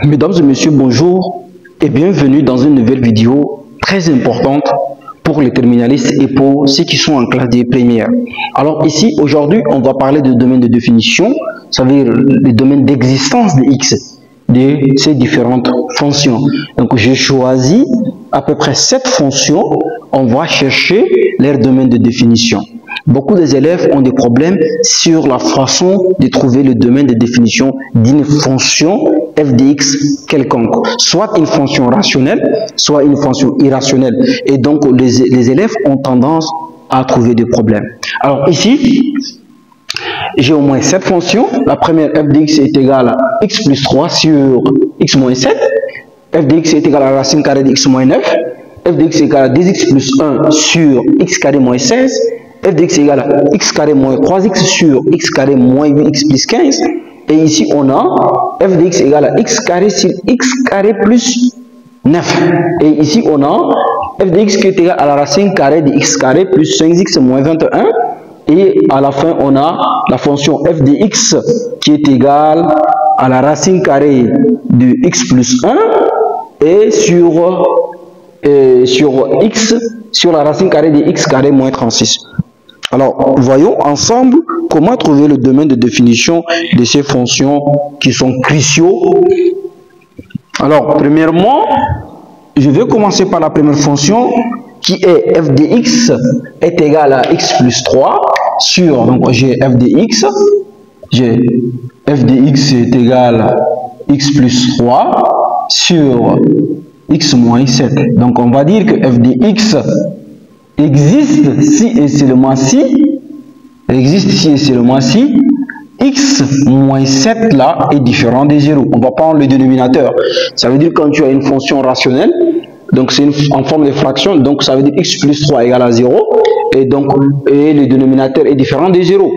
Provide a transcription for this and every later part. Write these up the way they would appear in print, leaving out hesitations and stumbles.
Mesdames et messieurs, bonjour et bienvenue dans une nouvelle vidéo très importante pour les terminalistes et pour ceux qui sont en classe des premières. Alors ici, aujourd'hui, on va parler de domaine de définition, ça veut dire le domaine d'existence de X, de ces différentes fonctions. Donc j'ai choisi à peu près 7 fonctions, on va chercher leur domaine de définition. Beaucoup des élèves ont des problèmes sur la façon de trouver le domaine de définition d'une fonction f de x quelconque, soit une fonction rationnelle, soit une fonction irrationnelle. Et donc, les élèves ont tendance à trouver des problèmes. Alors ici, j'ai au moins 7 fonctions. La première, f de x est égale à x plus 3 sur x moins 7. F de x est égal à la racine carrée de x moins 9. F de x est égal à 2x plus 1 sur x carré moins 16. F de x est égal à x carré moins 3x sur x carré moins 8x plus 15. Et ici, on a f de x est égal à x carré sur x carré plus 9. Et ici, on a f de x qui est égal à la racine carrée de x carré plus 5x moins 21. Et à la fin, on a la fonction f de x qui est égale à la racine carrée de x plus 1 et sur x, sur la racine carrée de x carré moins 36. Alors, voyons ensemble comment trouver le domaine de définition de ces fonctions qui sont cruciaux. Alors, premièrement, je vais commencer par la première fonction qui est f de x est égal à x plus 3 sur, donc j'ai f de x est égal à x plus 3 sur x moins 7. Donc, on va dire que f de x existe si et seulement si, x moins 7 là est différent de 0. On va prendre le dénominateur. Ça veut dire quand tu as une fonction rationnelle, donc c'est en forme de fraction, donc ça veut dire x plus 3 égale à 0, et donc le dénominateur est différent de 0.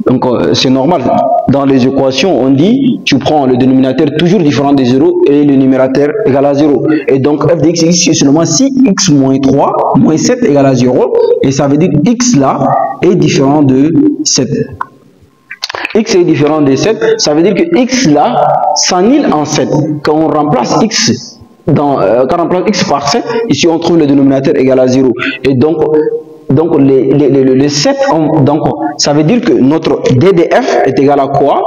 Donc c'est normal. Dans les équations, on dit, tu prends le dénominateur toujours différent de 0 et le numérateur égal à 0. Et donc f de x existe seulement si x moins 3 moins 7 égale à 0. Et ça veut dire que x là est différent de 7. X est différent de 7, ça veut dire que x là s'annule en 7. Quand on remplace x par 7, ici on trouve le dénominateur égal à 0. Et donc les 7, donc ça veut dire que notre DDF est égal à quoi?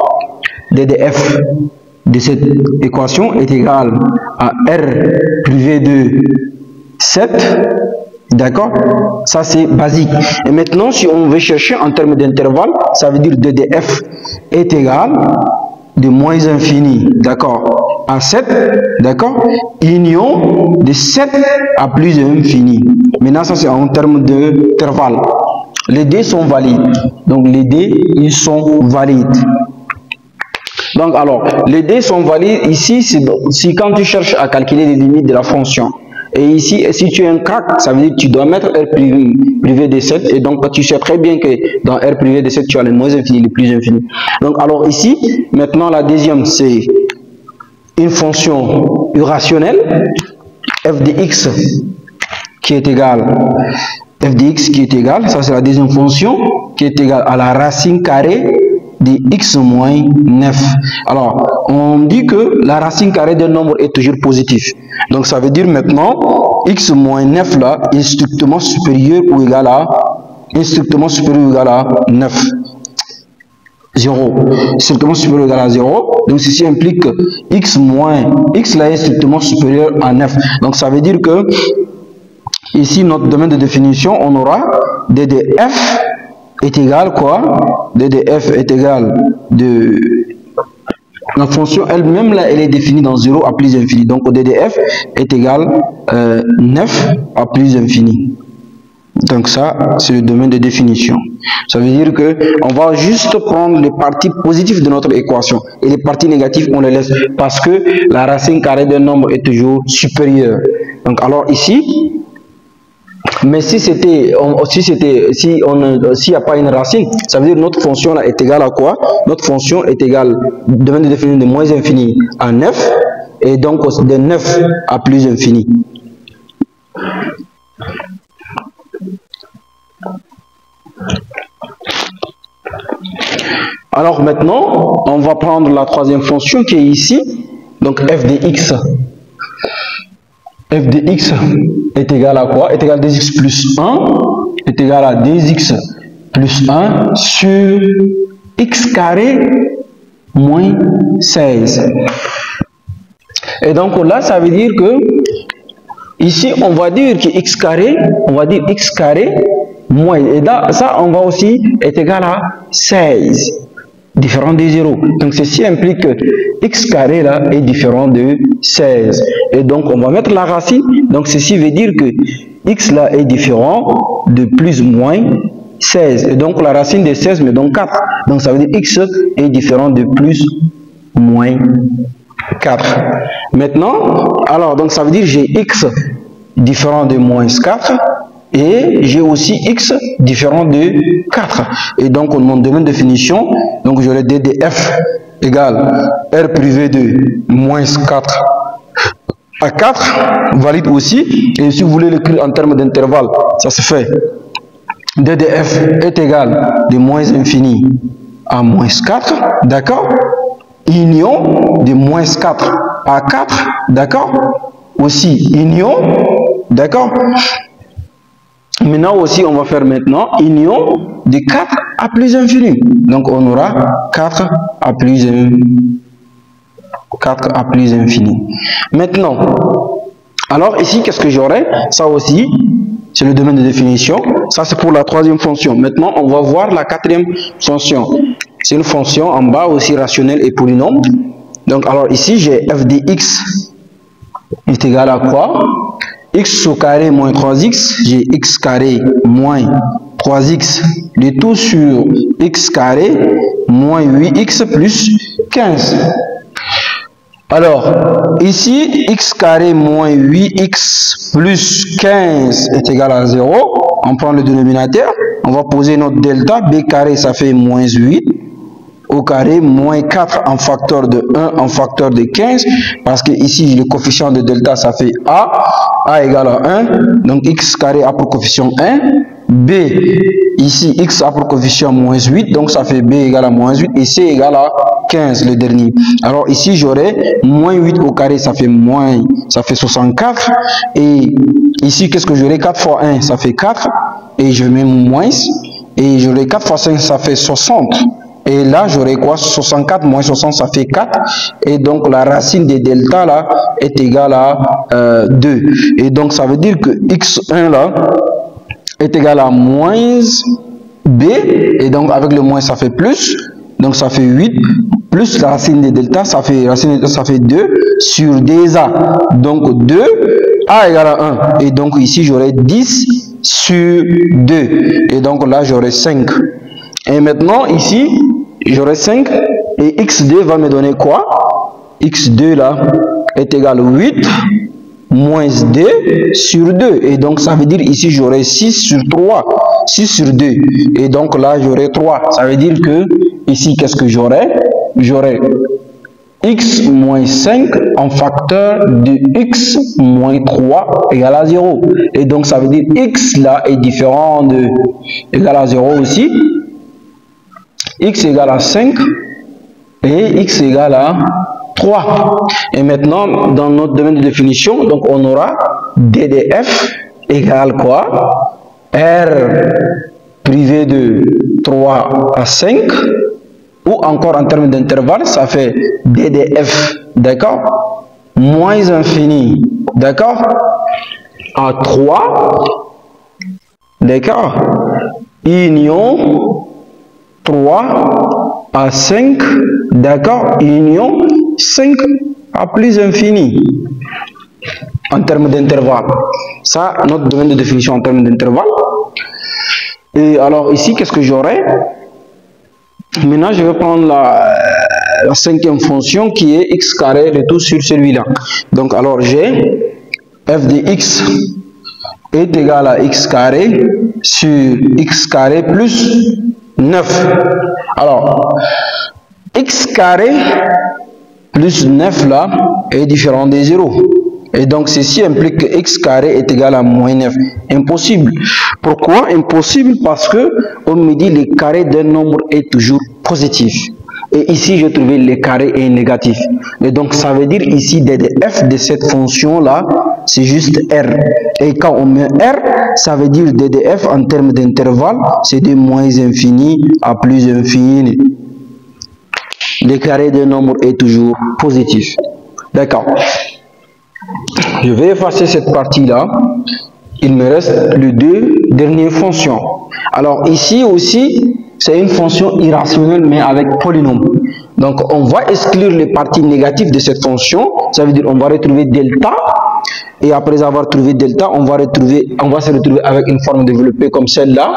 DDF de cette équation est égal à R privé de 7. D'accord? Ça c'est basique. Et maintenant, si on veut chercher en termes d'intervalle, ça veut dire DDF est égal de moins infini, d'accord, à 7, d'accord, union de 7 à plus infini. Maintenant, ça c'est en termes d'intervalle. Les dés sont valides. Donc, les dés, ils sont valides. Donc, alors, les dés sont valides ici, si quand tu cherches à calculer les limites de la fonction. Et ici, si tu es un crack, ça veut dire que tu dois mettre R privé de 7. Et donc, tu sais très bien que dans R privé de 7, tu as le moins infini, le plus infini. Donc, alors ici, maintenant, la deuxième, c'est une fonction irrationnelle, f de x qui est égale, ça c'est la deuxième fonction, qui est égale à la racine carrée de x moins 9. Alors, on dit que la racine carrée d'un nombre est toujours positif. Donc, ça veut dire maintenant, x moins 9 là est strictement supérieur ou égal à 9. 0. Strictement supérieur ou égal à 0. Donc, ceci implique que x là est strictement supérieur à 9. Donc, ça veut dire que ici, notre domaine de définition, on aura DDF est égal quoi? DDF est égal de la fonction elle-même là, elle est définie dans 0 à plus infini. Donc DDF est égal 9 à plus infini. Donc ça, c'est le domaine de définition. Ça veut dire que on va juste prendre les parties positives de notre équation et les parties négatives, on les laisse parce que la racine carrée d'un nombre est toujours supérieure. Donc alors ici, mais s'il n'y a pas une racine, ça veut dire que notre fonction là est égale à quoi? Notre fonction est égale, domaine de définition de moins infini à 9, et donc de 9 à plus infini. Alors maintenant, on va prendre la troisième fonction qui est ici, Donc f de x est égal à quoi? Est égal à 2x plus 1 est égal à 2x plus 1 sur x carré moins 16. Et donc là, ça veut dire que ici, on va dire que x carré moins, et là, ça, on va aussi être égal à 16, différent de 0. Donc, ceci implique que x carré là est différent de 16. Et donc, on va mettre la racine. Donc, ceci veut dire que x là est différent de plus ou moins 16. Et donc, la racine de 16 me donne 4. Donc, ça veut dire x est différent de plus ou moins 4. Maintenant, alors, donc ça veut dire j'ai x différent de moins 4 et j'ai aussi x différent de 4. Et donc, mon domaine de définition, donc j'aurai d de f égale r privé de moins 4 à 4, valide aussi. Et si vous voulez l'écrire en termes d'intervalle, ça se fait. d de f est égal de moins infini à moins 4, d'accord? Union de moins 4 à 4, d'accord? Aussi union, d'accord? Maintenant aussi, on va faire maintenant union de 4 à plus infini. Donc, on aura 4 à plus infini. Maintenant, alors ici, qu'est-ce que j'aurai? Ça aussi, c'est le domaine de définition. Ça, c'est pour la troisième fonction. Maintenant, on va voir la quatrième fonction. C'est une fonction en bas aussi rationnelle et polynôme. Donc, alors ici, j'ai f de x est égal à quoi? X au carré moins 3x, j'ai x carré moins 3x, le tout sur x carré moins 8x plus 15. Alors, ici, x carré moins 8x plus 15 est égal à 0. On prend le dénominateur, on va poser notre delta, b carré, ça fait moins 8. Au carré, moins 4 en facteur de 1 en facteur de 15, parce que ici, le coefficient de delta, ça fait a égale à 1, donc x carré a pour coefficient 1, b, ici, x a pour coefficient moins 8, donc ça fait b égale à moins 8, et c égale à 15, le dernier. Alors ici, j'aurai moins 8 au carré, ça fait 64, et ici, qu'est-ce que j'aurai? 4 fois 1, ça fait 4, et je mets moins, et j'aurai 4 fois 5, ça fait 60. Et là, j'aurai quoi? 64 moins 60, ça fait 4. Et donc, la racine de delta, là, est égale à 2. Et donc, ça veut dire que x1, là, est égal à moins b. Et donc, avec le moins, ça fait plus. Donc, ça fait 8. Plus la racine de delta, ça fait 2 sur 2a. Donc, 2, a égale à 1. Et donc, ici, j'aurai 10 sur 2. Et donc, là, j'aurai 5. Et maintenant, ici, j'aurai 5 et x2 va me donner quoi? X2 là est égal à 8 moins 2 sur 2. Et donc, ça veut dire ici, j'aurai 6 sur 3. 6 sur 2. Et donc là, j'aurai 3. Ça veut dire que ici, qu'est-ce que j'aurai? J'aurai x moins 5 en facteur de x moins 3 égale à 0. Et donc, ça veut dire x là est différent de égal à 0 aussi. X égale à 5 et x égale à 3. Et maintenant, dans notre domaine de définition, donc on aura d de f égale quoi? R privé de 3 à 5, ou encore en termes d'intervalle, ça fait d de f, d'accord? Moins infini, d'accord? À 3, d'accord? Union 3 à 5, d'accord, union 5 à plus infini en termes d'intervalle. Ça, notre domaine de définition en termes d'intervalle. Et alors ici, qu'est-ce que j'aurai? Maintenant, je vais prendre la cinquième fonction qui est x carré, le tout sur celui-là. Donc, alors j'ai f de x est égal à x carré sur x carré plus 9. Alors, x carré plus 9 là est différent de 0. Et donc, ceci implique que x carré est égal à moins 9. Impossible. Pourquoi impossible? Parce que on me dit le carré d'un nombre est toujours positif. Et ici, j'ai trouvé les carrés et négatifs. Et donc, ça veut dire ici, ddf de cette fonction-là, c'est juste R. Et quand on met R, ça veut dire ddf en termes d'intervalle, c'est de moins infini à plus infini. Le carré d'un nombre est toujours positif. D'accord. Je vais effacer cette partie-là. Il me reste les deux dernières fonctions. Alors ici aussi, c'est une fonction irrationnelle mais avec polynôme. Donc on va exclure les parties négatives de cette fonction. Ça veut dire on va retrouver delta. Et après avoir trouvé delta, on va se retrouver avec une forme développée comme celle-là.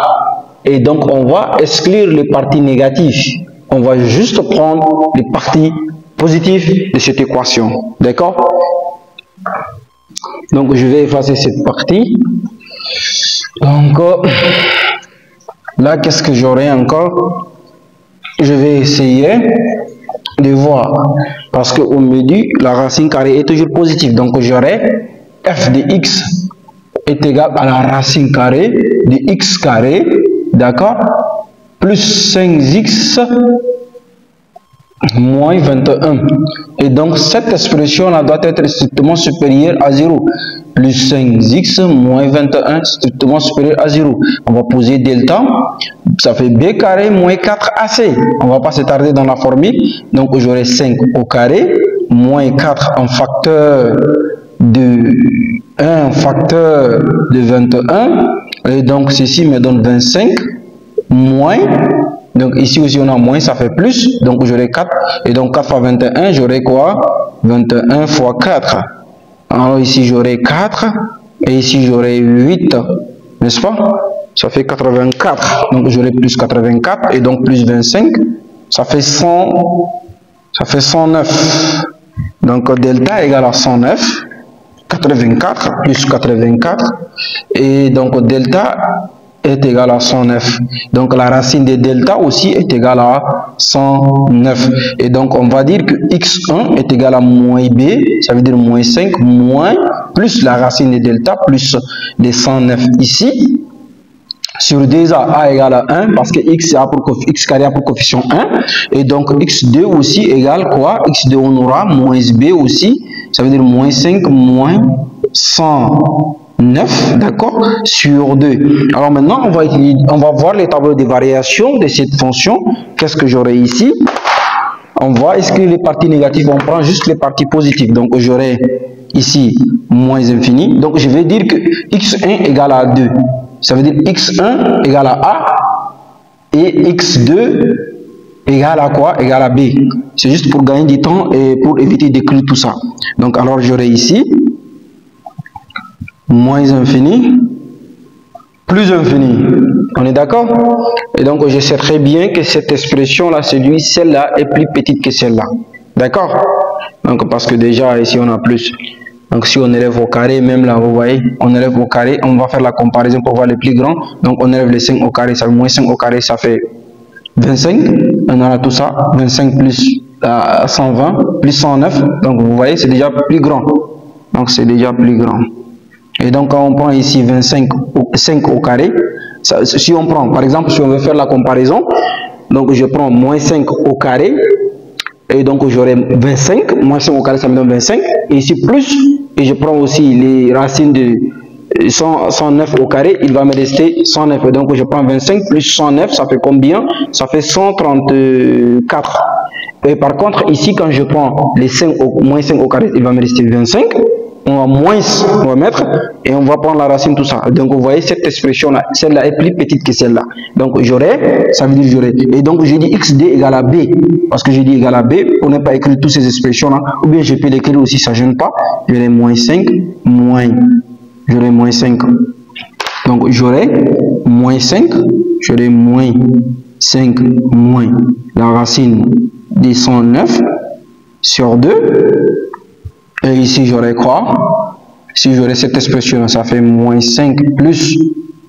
Et donc on va exclure les parties négatives. On va juste prendre les parties positives de cette équation. D'accord? Donc je vais effacer cette partie. Donc là, qu'est-ce que j'aurai encore? Je vais essayer de voir. Parce qu'on me dit la racine carrée est toujours positive. Donc j'aurai f de x est égal à la racine carrée de x carré. D'accord? Plus 5x moins 21. Et donc cette expression là doit être strictement supérieure à 0. Plus 5x moins 21 strictement supérieur à 0. On va poser delta. Ça fait b carré moins 4ac. On va pas s'attarder dans la formule. Donc j'aurai 5 au carré moins 4 en facteur de 1 facteur de 21. Et donc ceci me donne 25 moins. Donc ici aussi on a moins, ça fait plus, donc j'aurai 4, et donc 4 fois 21, j'aurai quoi? 21 fois 4. Alors ici j'aurai 4, et ici j'aurai 8, n'est-ce pas? Ça fait 84, donc j'aurai plus 84, et donc plus 25, ça fait 100, ça fait 109. Donc delta égale à 109, 84 plus 84, et donc delta est égal à 109. Donc la racine de delta aussi est égale à 109. Et donc on va dire que x1 est égal à moins b, ça veut dire moins 5, moins, plus la racine de delta, plus les 109 ici. Sur 2a, a égale à 1, parce que x carré a pour coefficient 1. Et donc x2 aussi égale quoi? X2 on aura moins b aussi, ça veut dire moins 5, moins 109, d'accord, sur 2. Alors maintenant, on va voir les tableaux de variation de cette fonction. Qu'est-ce que j'aurai ici? On va exclure les parties négatives, on prend juste les parties positives. Donc j'aurai ici moins infini. Donc je vais dire que x1 égale à 2. Ça veut dire x1 égale à a et x2 égale à quoi? Égale à b. C'est juste pour gagner du temps et pour éviter d'écrire tout ça. Donc alors j'aurai ici moins infini, plus infini. On est d'accord? Et donc je sais très bien que cette expression-là, celle-là est plus petite que celle-là. D'accord? Donc parce que déjà ici on a plus. Donc si on élève au carré, même là vous voyez, on élève au carré, on va faire la comparaison pour voir les plus grands. Donc on élève les 5 au carré, ça fait moins 5 au carré, ça fait 25. On a tout ça, 25 plus 120, plus 109. Donc vous voyez, c'est déjà plus grand. Donc c'est déjà plus grand. Et donc quand on prend ici 5 au carré, si on prend, par exemple, si on veut faire la comparaison, donc je prends moins 5 au carré, et donc j'aurai 25, moins 5 au carré ça me donne 25, et ici plus, et je prends aussi les racines de 109 au carré, il va me rester 109, et donc je prends 25 plus 109, ça fait combien? Ça fait 134. Et par contre ici quand je prends les moins 5 au carré, il va me rester 25. On va moins, on va mettre, et on va prendre la racine, tout ça. Donc, vous voyez, cette expression-là, celle-là est plus petite que celle-là. Donc, j'aurai, ça veut dire j'aurai. Et donc, j'ai dit xd égale à b, parce que j'ai dit égale à b, pour ne pas écrire toutes ces expressions-là, ou bien je peux l'écrire aussi, ça ne gêne pas. J'aurai moins 5, moins, j'aurai moins 5. Donc, j'aurai moins 5, j'aurai moins 5, moins la racine des 109 sur 2. Et ici, j'aurai quoi? Si j'aurai cette expression, ça fait moins 5 plus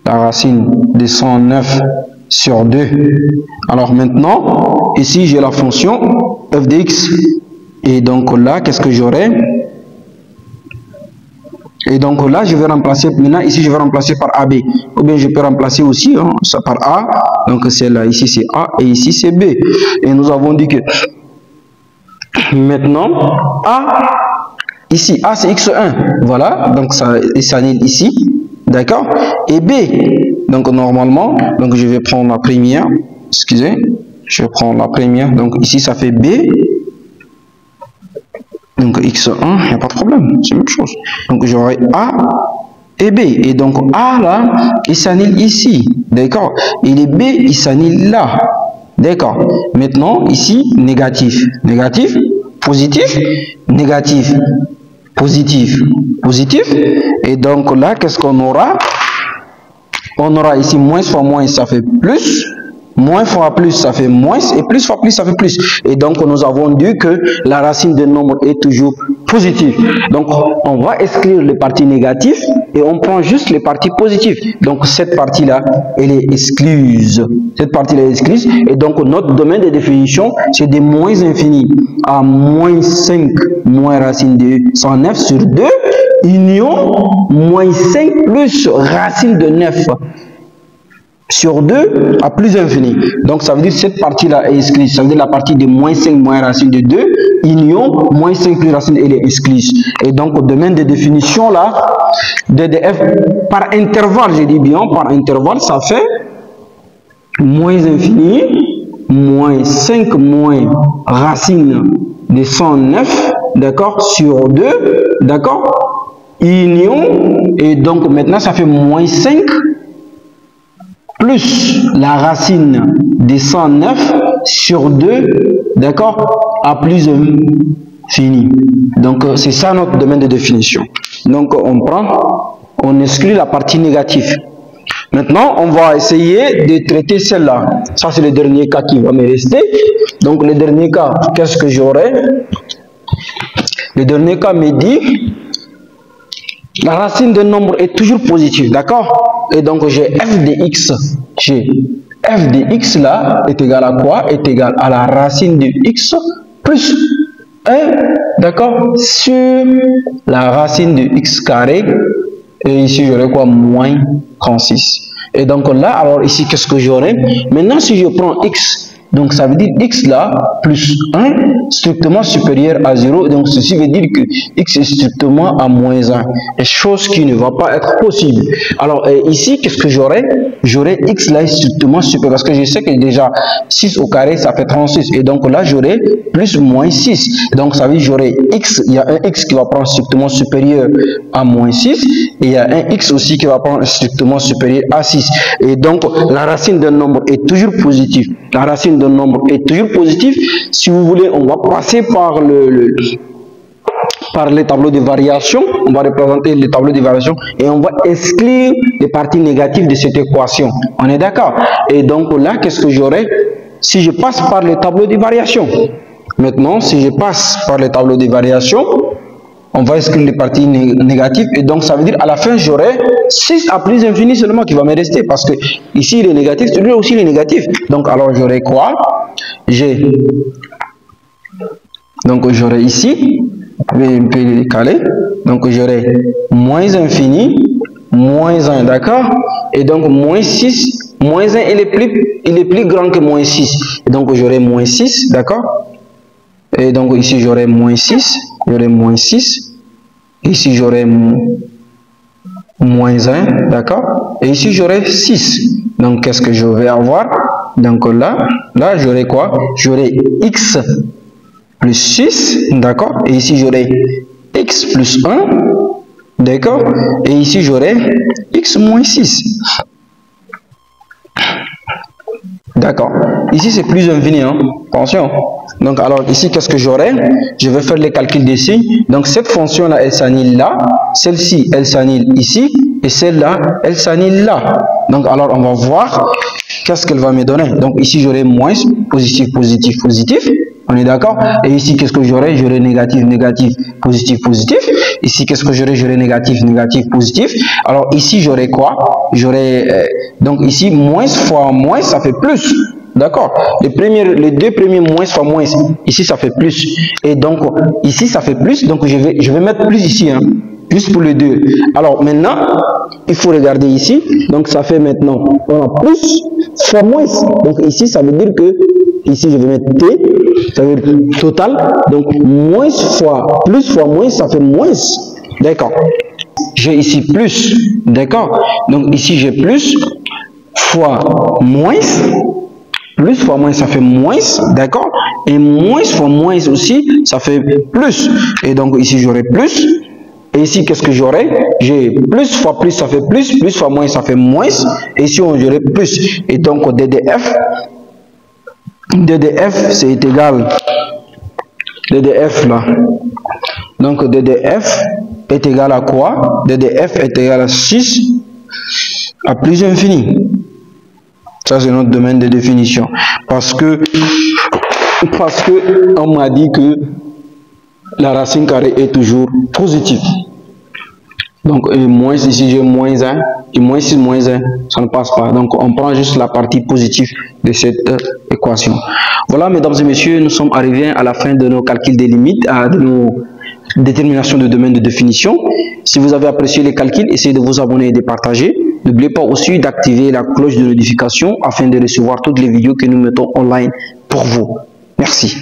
la racine de 109 sur 2. Alors maintenant, ici, j'ai la fonction f de x. Et donc là, qu'est-ce que j'aurai? Et donc là, je vais remplacer, maintenant ici, je vais remplacer par AB. Ou bien je peux remplacer aussi ça par A. Donc c'est là, ici c'est A et ici c'est B. Et nous avons dit que maintenant, A, ici, A c'est X1. Voilà, donc ça s'annule ici. D'accord. Et B, donc normalement, donc je vais prendre la première. Excusez, je prends la première. Donc ici ça fait B. Donc X1, il n'y a pas de problème, c'est la même chose. Donc j'aurai A et B. Et donc A là, il s'annule ici. D'accord. Et les B, il s'annule là. D'accord. Maintenant, ici, négatif. Négatif, positif, négatif, positif, positif. Et donc là, qu'est-ce qu'on aura? On aura ici moins fois moins, ça fait plus. Moins fois plus, ça fait moins, et plus fois plus, ça fait plus. Et donc, nous avons dit que la racine d'un nombre est toujours positive. Donc, on va exclure les parties négatives et on prend juste les parties positives. Donc, cette partie-là, elle est excluse. Cette partie-là est excluse. Et donc, notre domaine de définition, c'est de moins infini à moins 5 moins racine de 109 sur 2, union moins 5 plus racine de 9. Sur 2 à plus infini. Donc ça veut dire que cette partie-là est exclue. Ça veut dire la partie de moins 5 moins racine de 2, union, moins 5 plus racine, elle est exclue. Et donc au domaine de définition là, DDF par intervalle, je dis bien, par intervalle, ça fait moins infini, moins 5 moins racine de 109, d'accord, sur 2, d'accord, union, et donc maintenant ça fait moins 5 plus la racine de 109 sur 2, d'accord, à plus infini. Donc, c'est ça notre domaine de définition. Donc, on exclut la partie négative. Maintenant, on va essayer de traiter celle-là. Ça, c'est le dernier cas qui va me rester. Donc, le dernier cas, qu'est-ce que j'aurai? Le dernier cas me dit la racine d'un nombre est toujours positive, d'accord? Et donc j'ai f de x. J'ai f de x là est égal à quoi? Est égal à la racine de x plus 1, d'accord? Sur la racine de x carré. Et ici j'aurai quoi? Moins 36. Et donc là, alors ici qu'est-ce que j'aurai? Maintenant si je prends x, donc ça veut dire x là plus 1 strictement supérieur à 0. Donc ceci veut dire que x est strictement à moins 1. Et chose qui ne va pas être possible. Alors ici qu'est-ce que j'aurai? J'aurai x là est strictement supérieur. Parce que je sais que déjà 6 au carré ça fait 36. Et donc là j'aurai plus moins 6. Donc ça veut dire j'aurai x. Il y a un x qui va prendre strictement supérieur à moins 6. Et il y a un x aussi qui va prendre strictement supérieur à 6. Et donc la racine d'un nombre est toujours positive. La racine d'un nombre est toujours positive. Si vous voulez, on va passer par les tableaux de variation. On va représenter les tableaux de variation et on va exclure les parties négatives de cette équation. On est d'accord? Et donc là, qu'est-ce que j'aurai si je passe par les tableaux de variation? Maintenant, si je passe par les tableaux de variation, on va exclure les parties négatives et donc ça veut dire à la fin j'aurai 6 à plus infini seulement qui va me rester parce que ici il est négatif, celui-là aussi il est négatif. Donc alors j'aurai quoi? Donc j'aurai ici, je vais un peu le décaler, donc j'aurai moins infini, moins 1, d'accord? Et donc moins 6, moins 1 il est plus grand que moins 6. Et donc j'aurai moins 6, d'accord? Et donc ici j'aurai moins 6, j'aurai moins 6. Ici j'aurai moins 1, d'accord? Et ici j'aurai 6. Donc qu'est-ce que je vais avoir? Donc là j'aurai quoi? J'aurai x plus 6, d'accord? Et ici j'aurai x plus 1, d'accord? Et ici j'aurai x moins 6. D'accord. Ici c'est plus infini, hein? Attention. Donc alors ici qu'est-ce que j'aurai? Je vais faire les calculs des signes. Donc cette fonction là elle s'annule là, celle-ci elle s'annule ici et celle-là elle s'annule là. Donc alors on va voir qu'est-ce qu'elle va me donner. Donc ici j'aurai moins, positif, positif, positif. On est d'accord? Et ici qu'est-ce que j'aurai? J'aurai négatif, négatif, positif, positif. Ici qu'est-ce que j'aurai? J'aurai négatif, négatif, positif. Alors ici j'aurai quoi? J'aurai donc ici moins fois moins ça fait plus. D'accord? Les deux premiers moins fois moins, ici ça fait plus. Et donc ici ça fait plus, donc je vais mettre plus ici. Hein. Plus pour le 2. Alors maintenant, il faut regarder ici. Donc ça fait maintenant, on a plus fois moins. Donc ici, ça veut dire que, ici je vais mettre T, ça veut dire total. Donc moins fois moins, ça fait moins. D'accord. J'ai ici plus. D'accord. Donc ici j'ai plus fois moins. Plus fois moins, ça fait moins, d'accord? Et moins fois moins aussi, ça fait plus. Et donc ici, j'aurai plus. Et ici, qu'est-ce que j'aurai? J'ai plus fois plus, ça fait plus. Plus fois moins, ça fait moins. Et ici, on aurait plus. Et donc, DDF, c'est égal. DDF, là. Donc, DDF est égal à quoi? DDF est égal à 6 à plus infini. Ça, c'est notre domaine de définition. Parce que on m'a dit que la racine carrée est toujours positive. Donc, moins ici, j'ai moins 1. Et moins 6, moins 1, ça ne passe pas. Donc, on prend juste la partie positive de cette équation. Voilà, mesdames et messieurs, nous sommes arrivés à la fin de nos calculs des limites, de nos déterminations de domaine de définition. Si vous avez apprécié les calculs, essayez de vous abonner et de partager. N'oubliez pas aussi d'activer la cloche de notification afin de recevoir toutes les vidéos que nous mettons online pour vous. Merci.